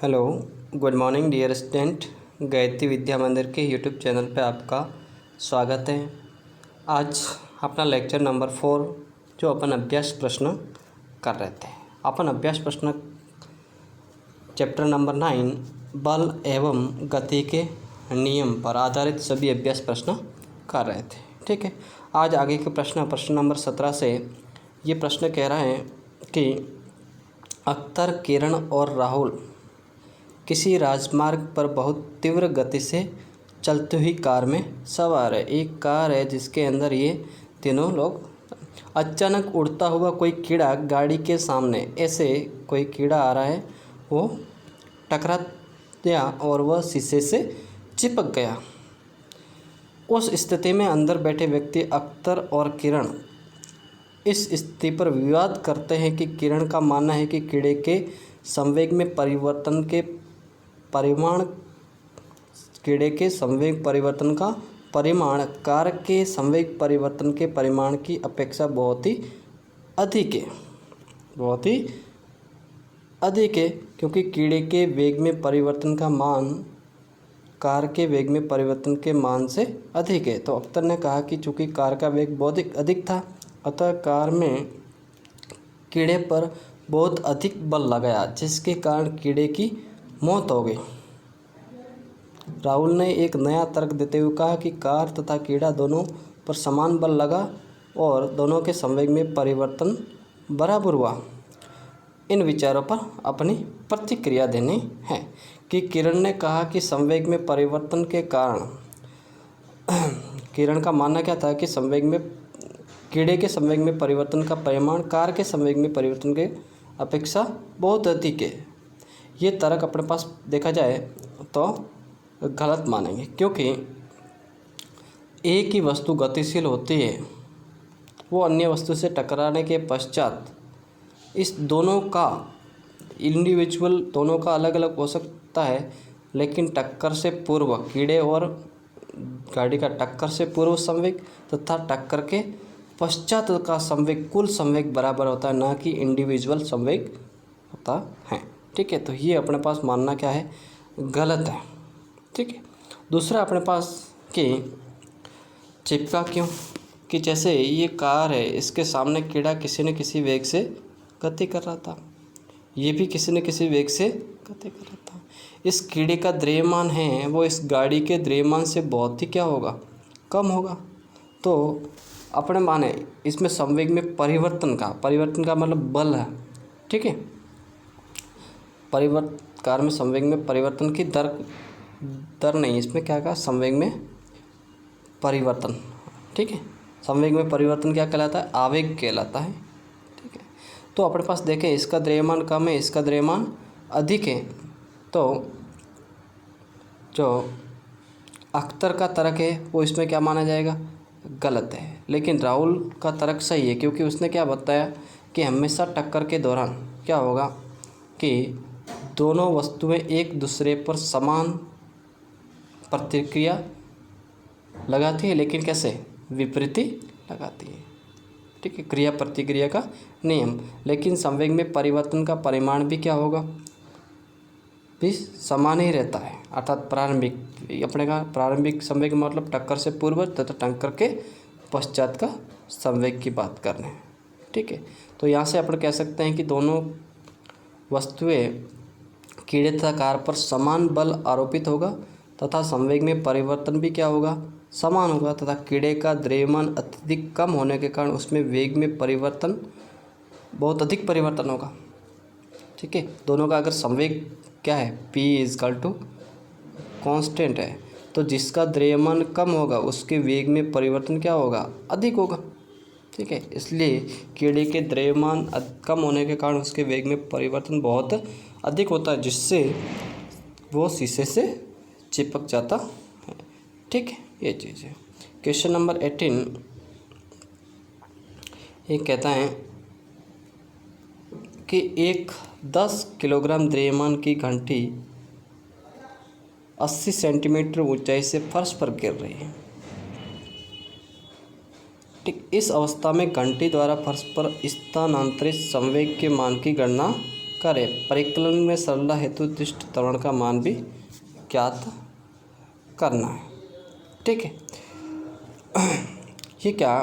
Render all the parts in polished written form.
Hello, good morning dear student. Gayatri Vidya Mandir के YouTube channel पे आपका स्वागत है। आज अपना लेक्चर नंबर 4 जो अपन अभ्यास प्रश्न कर रहे थे। अपन अभ्यास प्रश्न चैप्टर नंबर 9 बल एवं गति के नियम पर आधारित सभी अभ्यास प्रश्न कर रहे थे। ठीक है, आज आगे के प्रश्न नंबर 17 से ये प्रश्न कह रहा है कि अख्तर, किरण और राहुल किसी राजमार्ग पर बहुत तीव्र गति से चलती हुई कार में सवार है। एक कार है जिसके अंदर ये तीनों लोग। अचानक उड़ता हुआ कोई कीड़ा गाड़ी के सामने, ऐसे कोई कीड़ा आ रहा है, वो टकरा गया और वह शीशे से चिपक गया। उस स्थिति में अंदर बैठे व्यक्ति अख्तर और किरण इस स्थिति पर विवाद करते हैं कि किरण का मानना है कि कीड़े के संवेग में परिवर्तन के परिमाण का परिमाण कार के संवेग परिवर्तन के परिमाण की अपेक्षा बहुत ही अधिक है, क्योंकि कीड़े के वेग में परिवर्तन का मान कार के वेग में परिवर्तन के मान से अधिक है। तो अख्तर ने कहा कि चूंकि कार का वेग बहुत अधिक था, अतः कार में कीड़े पर बहुत अधिक बल लगाया, जिसके कारण कीड़े की मौत हो गई। राहुल ने एक नया तर्क देते हुए कहा कि कार तथा कीड़ा दोनों पर समान बल लगा और दोनों के संवेग में परिवर्तन बराबर हुआ। इन विचारों पर अपनी प्रतिक्रिया देनी है। कि किरण ने कहा कि संवेग में परिवर्तन के कारण किरण का मानना क्या था कि कीड़े के संवेग में परिवर्तन का परिमाण कार के संवेग में परिवर्तन के अपेक्षा बहुत अधिक है। ये तर्क अपने पास देखा जाए तो गलत मानेंगे, क्योंकि एक ही वस्तु गतिशील होती है, वो अन्य वस्तु से टकराने के पश्चात इस दोनों का इंडिविजुअल दोनों का अलग अलग हो सकता है, लेकिन टक्कर से पूर्व कीड़े और गाड़ी का टक्कर से पूर्व संवेग तथा टक्कर के पश्चात का संवेग, कुल संवेग बराबर होता है, ना कि इंडिविजुअल संवेग होता है। ठीक है, तो ये अपने पास मानना क्या है, गलत है। ठीक है, दूसरा अपने पास कि चिपका क्यों, कि जैसे ये कार है, इसके सामने कीड़ा किसी न किसी वेग से गति कर रहा था, ये भी किसी न किसी वेग से गति कर रहा था। इस कीड़े का द्रव्यमान है वो इस गाड़ी के द्रव्यमान से बहुत ही क्या होगा, कम होगा। तो अपने माने इसमें संवेग में परिवर्तन का मतलब बल है। ठीक है, कार में संवेग में परिवर्तन की दर नहीं, इसमें क्या कहा, संवेग में परिवर्तन। ठीक है, संवेग में परिवर्तन क्या कहलाता है, आवेग कहलाता है। ठीक है, तो अपने पास देखें इसका द्रव्यमान कम है, इसका द्रव्यमान अधिक है, तो जो अख्तर का तर्क है वो इसमें क्या माना जाएगा, गलत है। लेकिन राहुल का तर्क सही है, क्योंकि उसने क्या बताया कि हमेशा टक्कर के दौरान क्या होगा कि दोनों वस्तुएं एक दूसरे पर समान प्रतिक्रिया लगाती है, लेकिन कैसे, विपरीती लगाती है। ठीक है, क्रिया प्रतिक्रिया का नियम। लेकिन संवेग में परिवर्तन का परिमाण भी क्या होगा, भी समान ही रहता है, अर्थात प्रारंभिक संवेग मतलब टक्कर से पूर्व तथा टक्कर के पश्चात का संवेग की बात कर रहे हैं। ठीक है, तो यहाँ से अपन कह सकते हैं कि दोनों वस्तुएं कीड़े तथा कार पर समान बल आरोपित होगा तथा संवेग में परिवर्तन भी क्या होगा, समान होगा, तथा कीड़े का द्रव्यमान अत्यधिक कम होने के कारण उसमें वेग में परिवर्तन बहुत अधिक परिवर्तन होगा। ठीक है, दोनों का अगर संवेग क्या है, P कांस्टेंट है, तो जिसका द्रव्यमान कम होगा उसके वेग में परिवर्तन क्या होगा, अधिक होगा। ठीक है, इसलिए कीड़े के द्रव्यमान कम होने के कारण उसके वेग में परिवर्तन बहुत अधिक होता है, जिससे वो शीशे से चिपक जाता है। ठीक है, ये चीज़ है। क्वेश्चन नंबर 18 ये कहता है कि एक 10 किलोग्राम द्रव्यमान की घंटी 80 सेंटीमीटर ऊंचाई से फर्श पर गिर रही है। ठीक, इस अवस्था में घंटी द्वारा फर्श पर स्थानांतरित संवेग के मान की गणना करें। परिकलन में सरलता हेतु दिष्ट त्वरण का मान भी ज्ञात करना है। ठीक है, ये क्या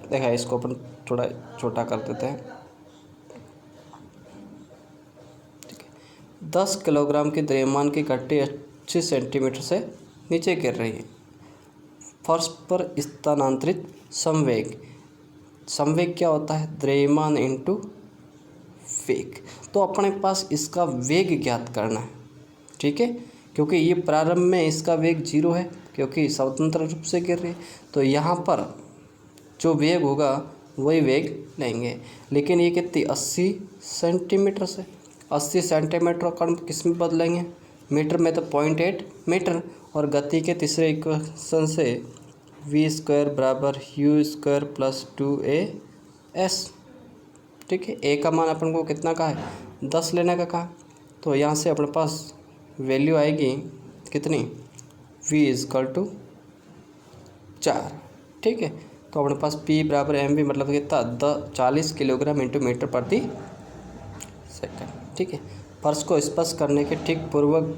देखा, इसको अपन थोड़ा छोटा कर देते हैं। 10 किलोग्राम की द्रव्यमान की गट्टी 80 सेंटीमीटर से नीचे गिर रही है। फर्श पर स्थानांतरित संवेग, संवेग क्या होता है, द्रव्यमान इंटू वेग। तो अपने पास इसका वेग ज्ञात करना है। ठीक है, क्योंकि ये प्रारंभ में इसका वेग 0 है, क्योंकि स्वतंत्र रूप से गिर रही है, तो यहाँ पर जो वेग होगा वही वेग लेंगे। लेकिन ये कितनी 80 सेंटीमीटर से, 80 सेंटीमीटर का कण किस में बदलेंगे, मीटर में, तो 0.8 मीटर। और गति के तीसरे इक्वेशन से v² बराबर u² प्लस 2as। ठीक है, a का मान अपन को कितना का है, 10 लेने का कहा, तो यहाँ से अपने पास वैल्यू आएगी कितनी, v = 4। ठीक है, तो अपने पास p बराबर mv मतलब कितना 40 किलोग्राम इंटू मीटर प्रति सेकंड। ठीक है, फर्श को स्पर्श करने के ठीक पूर्व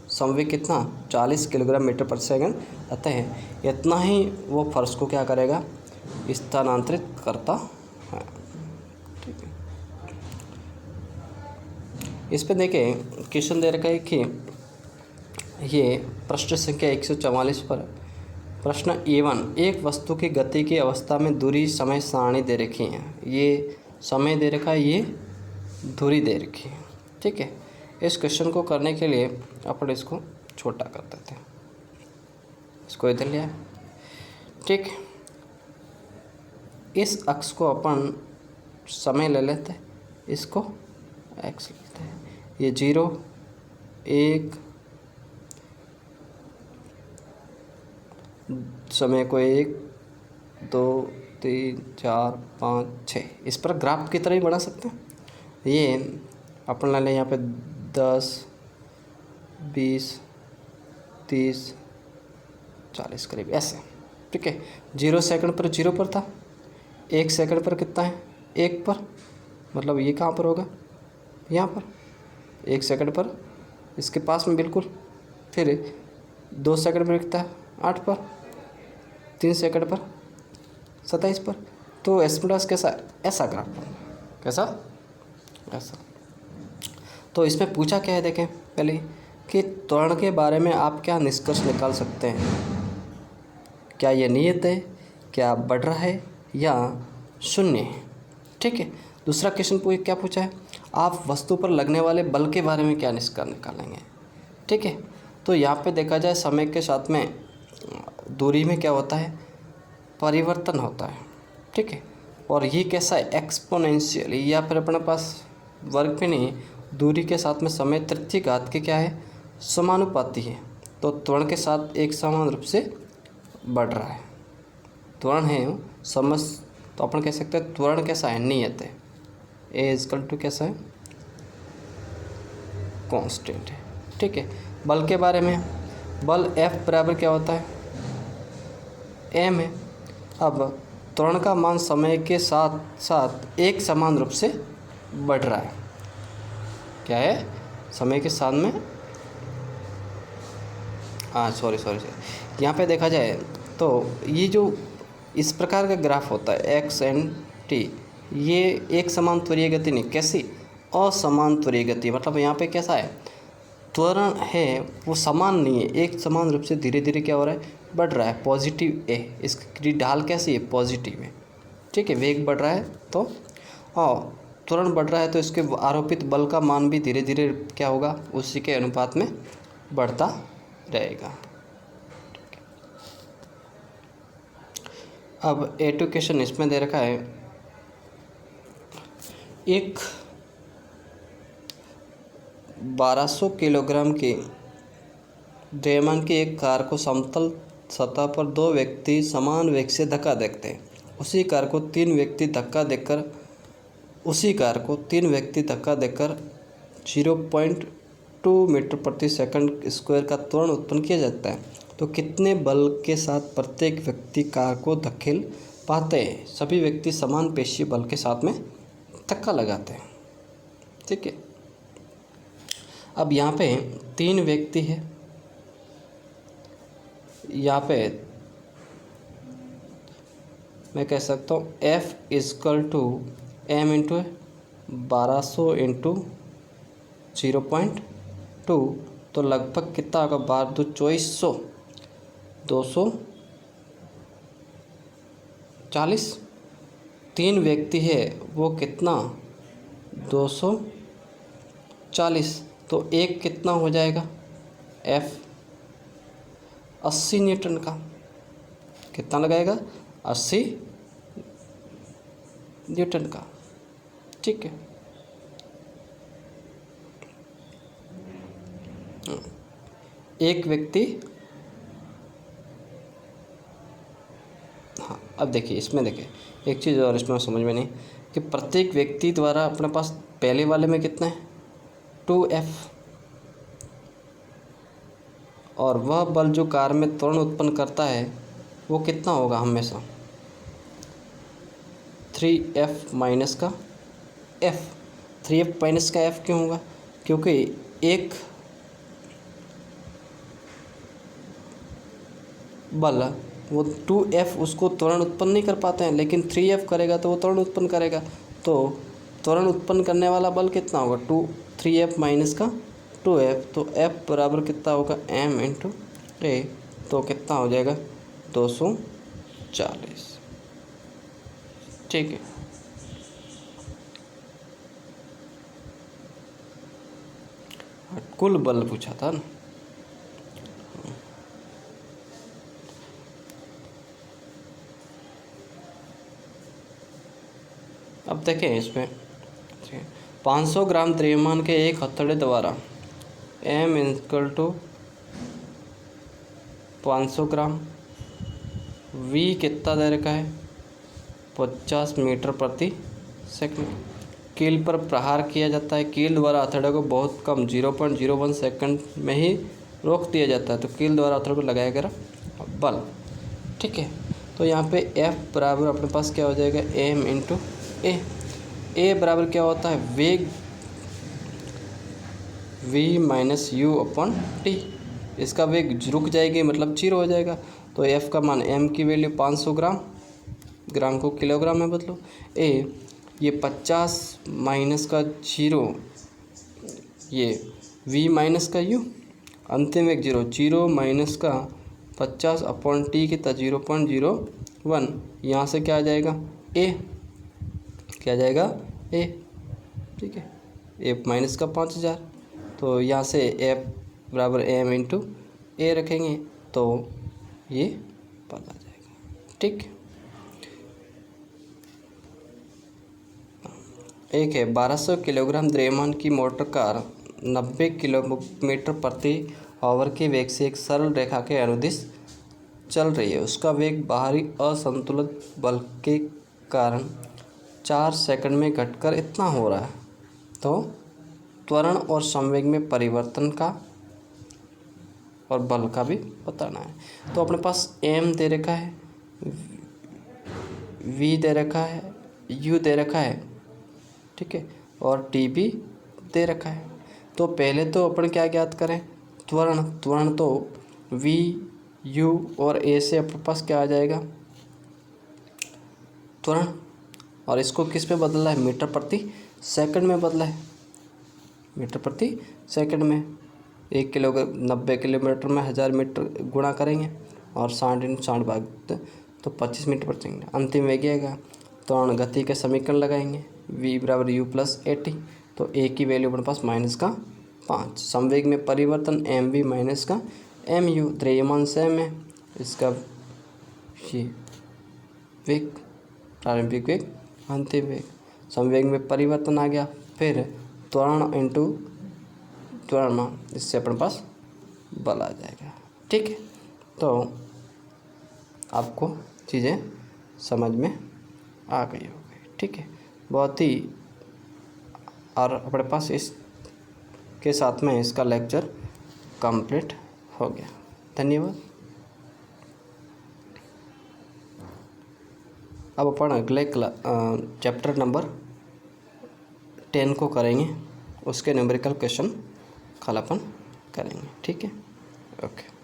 संवेग कितना 40 किलोग्राम मीटर प्रति सेकंड आता है। इतना ही वो फर्श को क्या करेगा, स्थानांतरित करता है। ठीक है, इस पे देखें क्वेश्चन दे रखा है कि ये पृष्ठ संख्या 144 पर प्रश्न A1, एक वस्तु की गति की अवस्था में दूरी समय सारणी दे रखी है। ये समय दे रखा है, ये दूरी दे रखी है। ठीक है, इस क्वेश्चन को करने के लिए अपन इसको छोटा कर देते हैं, इसको इधर लिया। ठीक, इस अक्ष को अपन समय ले लेते हैं, इसको x लेते हैं। ये 0, 1, समय को 1, 2, 3, 4, 5, 6 इस पर ग्राफ की तरह ही बना सकते हैं। ये अपन ले लें यहाँ पे 10, 20, 30, 40 करीब ऐसे। ठीक है, 0 सेकंड पर 0 पर था, 1 सेकंड पर कितना है, 1 पर, मतलब ये कहाँ पर होगा, यहाँ पर 1 सेकंड पर इसके पास में बिल्कुल। फिर 2 सेकंड पर कितना है, 8 पर, 3 सेकंड पर 27 पर। तो एस्पिडस कैसा, ऐसा ग्राफ, कैसा, ऐसा। तो इसमें पूछा क्या है, देखें पहले कि त्वरण के बारे में आप क्या निष्कर्ष निकाल सकते हैं, क्या ये नियत है, क्या बढ़ रहा है या शून्य है। ठीक है, दूसरा क्वेश्चन क्या पूछा है, आप वस्तु पर लगने वाले बल के बारे में क्या निष्कर्ष निकालेंगे। ठीक है, तो यहाँ पे देखा जाए समय के साथ में दूरी में क्या होता है, परिवर्तन होता है। ठीक है, और ये कैसा है, एक्सपोनेंशियल, या फिर अपने पास वर्ग पे नहीं, दूरी के साथ में समय तृतीय घात के क्या है, समानुपाती है। तो त्वरण के साथ एक समान रूप से बढ़ रहा है, त्वरण है समझ, तो अपन कह सकते हैं त्वरण कैसा है, नियत है। A कैसा है, कांस्टेंट है। ठीक है, बल के बारे में, बल F बराबर क्या होता है, m है। अब त्वरण का मान समय के साथ साथ एक समान रूप से बढ़ रहा है, क्या है, समय के साथ में, सॉरी यहाँ पे देखा जाए तो ये जो इस प्रकार का ग्राफ होता है x एंड t, ये एक समान त्वरीय गति नहीं, कैसी, असमान त्वरीय गति। मतलब यहाँ पे कैसा है, त्वरण है वो समान नहीं है, एक समान रूप से धीरे धीरे क्या हो रहा है, बढ़ रहा है, पॉजिटिव है, इसकी ढाल कैसी है, पॉजिटिव है। ठीक है, वेग बढ़ रहा है तो त्वरण बढ़ रहा है, तो इसके आरोपित बल का मान भी धीरे धीरे क्या होगा, उसी के अनुपात में बढ़ता रहेगा। अब एजुकेशन इसमें दे रखा है, एक 1200 किलोग्राम की द्रव्यमान की एक कार को समतल सतह पर दो व्यक्ति समान वेग से धक्का देते हैं। उसी कार को तीन व्यक्ति धक्का देकर 0.2 मीटर प्रति सेकंड स्क्वायर का त्वरण उत्पन्न किया जाता है। तो कितने बल के साथ प्रत्येक व्यक्ति कार को धकेल पाते हैं। सभी व्यक्ति समान पेशीय बल के साथ में धक्का लगाते हैं। ठीक है। अब यहाँ पे 3 व्यक्ति है, यहाँ पे मैं कह सकता हूँ F = m × 1200 × 0.2, तो लगभग कितना होगा, 12 × 2 = 2400, 240। 3 व्यक्ति है वो कितना, 240, तो एक कितना हो जाएगा, F 80 न्यूटन का। कितना लगाएगा, 80 न्यूटन का। ठीक है। एक व्यक्ति, हाँ अब देखिए इसमें, देखिए एक चीज़ और इसमें समझ में नहीं कि प्रत्येक व्यक्ति द्वारा अपने पास पहले वाले में कितना है, 2F, और वह बल जो कार में त्वरण उत्पन्न करता है वो कितना होगा, हमेशा 3F माइनस का F। 3F माइनस का F क्यों होगा, क्योंकि एक बल वो 2F उसको त्वरण उत्पन्न नहीं कर पाते हैं, लेकिन 3F करेगा तो वो त्वरण उत्पन्न करेगा। तो त्वरण उत्पन्न करने वाला बल कितना होगा, 3F माइनस का 2F, तो F बराबर कितना होगा, m × a, तो कितना हो जाएगा, 240। ठीक है। कुल बल पूछा था ना। अब देखें इसमें 500 ग्राम द्रव्यमान के एक हथौड़े द्वारा m = 500 ग्राम, v कितना दे रखा है, 50 मीटर प्रति सेकंड, कील पर प्रहार किया जाता है। कील द्वारा हथौड़े को बहुत कम 0.01 सेकंड में ही रोक दिया जाता है। तो कील द्वारा हथौड़े को लगाया गया बल। ठीक है। तो यहाँ पे F बराबर अपने पास क्या हो जाएगा, m × a। a बराबर क्या होता है, वेग v - u/t। इसका वेग रुक जाएगी, मतलब 0 हो जाएगा। तो F का मान, m की वैल्यू 500 ग्राम, ग्राम को किलोग्राम में बदलो। a ये 50 माइनस का 0, ये v माइनस का u, अंतिम वेग 0, 0 माइनस का 50/t कितना, 0.01। यहाँ से क्या आ जाएगा, a, क्या आ जाएगा, a। ठीक है। a माइनस का 5000, तो यहाँ से F बराबर m × a रखेंगे तो ये पता आ जाएगा। ठीक। एक है 1200 किलोग्राम द्रव्यमान की मोटर कार 90 किलोमीटर प्रति आवर के वेग से एक सरल रेखा के अनुदिश चल रही है। उसका वेग बाहरी असंतुलित बल के कारण 4 सेकंड में घटकर इतना हो रहा है। तो त्वरण और संवेग में परिवर्तन का और बल का भी बताना है। तो अपने पास m दे रखा है, v दे रखा है, u दे रखा है, ठीक है, और t भी दे रखा है। तो पहले तो अपन क्या ज्ञात करें, त्वरण। त्वरण तो v, u और a से अपने पास क्या आ जाएगा, त्वरण, और इसको किस में बदला है, मीटर प्रति सेकंड में बदला है। मीटर प्रति सेकंड में 1 किलो 90 किलोमीटर में 1000 मीटर गुणा करेंगे और 60 × 60 भाग तो 25 मीटर प्रति सेकंड। अंतिम वेग आएगा। त्वरण गति के समीकरण लगाएंगे, v बराबर u + at, तो a की वैल्यू अपने पास -5। संवेग में परिवर्तन mv माइनस का mu, द्रव्यमान सेम है, इसका ये वेग, प्रारंभिक वेग, अंतिम वेग, संवेग में परिवर्तन आ गया। फिर त्वरण इंटू त्वरण, इससे अपने पास बल आ जाएगा। ठीक है। तो आपको चीज़ें समझ में आ गई होगी। ठीक है। बहुत ही, और अपने पास इस के साथ में इसका लेक्चर कंप्लीट हो गया। धन्यवाद। अब अपन अगले चैप्टर नंबर 10 को करेंगे। उसके न्यूमेरिकल क्वेश्चन कल अपन करेंगे। ठीक है, ओके।